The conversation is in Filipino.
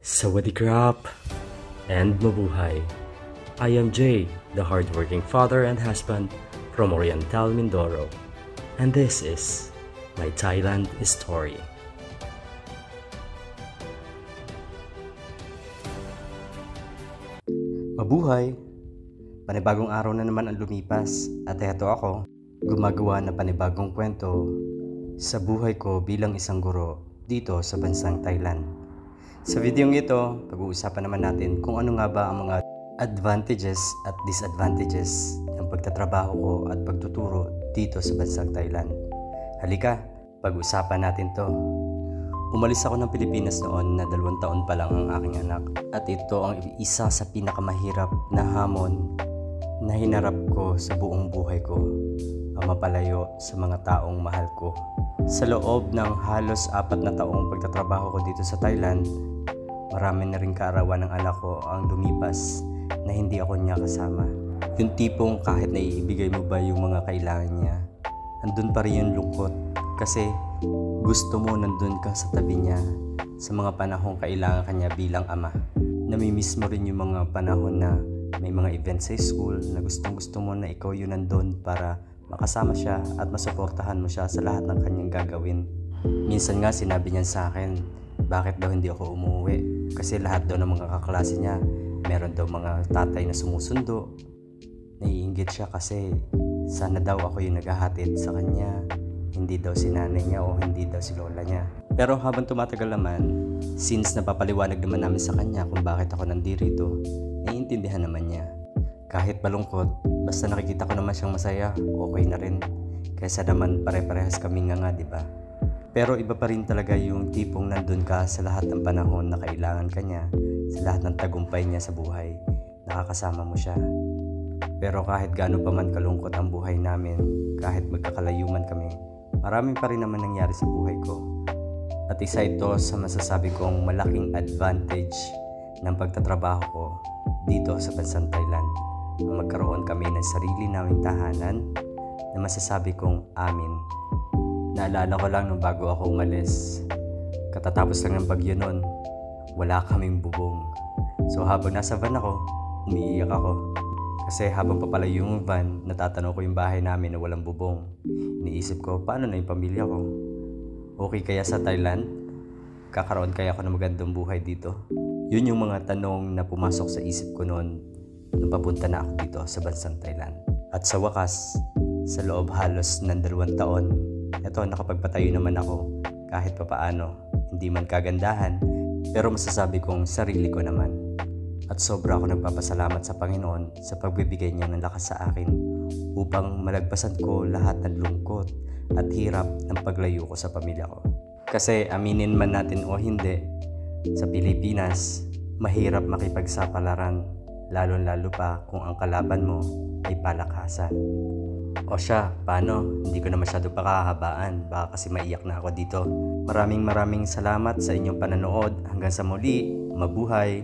Sawadee krap and mabuhay. I am Jay, the hardworking father and husband from Oriental Mindoro, and this is my Thailand story. Mabuhay! Panibagong araw na naman ang lumipas at eto ako, gumagawa na panibagong kwento sa buhay ko bilang isang guro dito sa bansang Thailand. Sa videong ito, pag-uusapan naman natin kung ano nga ba ang mga advantages at disadvantages ng pagtatrabaho ko at pagtuturo dito sa bansang Thailand. Halika, pag-usapan natin to. Umalis ako ng Pilipinas noon na 2 taon pa lang ang aking anak at ito ang isa sa pinakamahirap na hamon na hinarap ko sa buong buhay ko, ang mapalayo sa mga taong mahal ko. Sa loob ng halos 4 na taong pagtatrabaho ko dito sa Thailand, marami na rin kaarawan ng anak ko ang lumipas na hindi ako niya kasama. Yung tipong kahit naiibigay mo ba yung mga kailangan niya, andun pa rin yung lungkot kasi gusto mo nandun ka sa tabi niya sa mga panahong kailangan kanya bilang ama. Namimiss mo rin yung mga panahon na may mga events sa school na gustong-gusto mo na ikaw yun nandun para makasama siya at masuportahan mo siya sa lahat ng kanyang gagawin. Minsan nga sinabi niya sa akin, bakit daw hindi ako umuwi? Kasi lahat daw ng mga kaklase niya, meron daw mga tatay na sumusundo. Naiinggit siya kasi sana daw ako yung naghahatid sa kanya, hindi daw si nanay niya o hindi daw si lola niya. Pero habang tumatagal naman, since napapaliwanag naman namin sa kanya kung bakit ako nandito, naiintindihan naman niya. Kahit malungkot, basta nakikita ko naman siyang masaya, okay na rin. Kaysa naman pare-parehas kaming nga, di ba? Pero iba pa rin talaga yung tipong nandun ka sa lahat ng panahon na kailangan ka niya, sa lahat ng tagumpay niya sa buhay, nakakasama mo siya. Pero kahit gaano pa man kalungkot ang buhay namin, kahit magkakalayuman kami, marami pa rin naman nangyari sa buhay ko. At isa ito sa masasabi kong malaking advantage ng pagtatrabaho ko dito sa bansang Thailand. Magkaroon kami ng sarili naming tahanan na masasabi kong amin. Naalala ko lang nung bago ako umalis, katatapos lang ng bagyo nun, wala kaming bubong. So habang nasa van ako, umiiyak ako. Kasi habang papalayo yung van, natatanaw ko yung bahay namin na walang bubong. Iniisip ko, paano na yung pamilya ko? Okay kaya sa Thailand? Kakaroon kaya ako ng magandang buhay dito? Yun yung mga tanong na pumasok sa isip ko noon nung papunta na ako dito sa bansang Thailand. At sa wakas, sa loob halos ng 2 taon, eto nakapagpatayo naman ako kahit papaano, hindi man kagandahan, pero masasabi kong sarili ko naman. At sobra ako nagpapasalamat sa Panginoon sa pagbibigay niya ng lakas sa akin upang malagpasan ko lahat ng lungkot at hirap ng paglayo ko sa pamilya ko. Kasi aminin man natin o hindi, sa Pilipinas, mahirap makipagsapalaran, lalo-lalo pa kung ang kalaban mo ay palakasan. O siya, paano? Hindi ko na masyado pakahabaan, baka kasi maiyak na ako dito. Maraming salamat sa inyong pananood. Hanggang sa muli, mabuhay!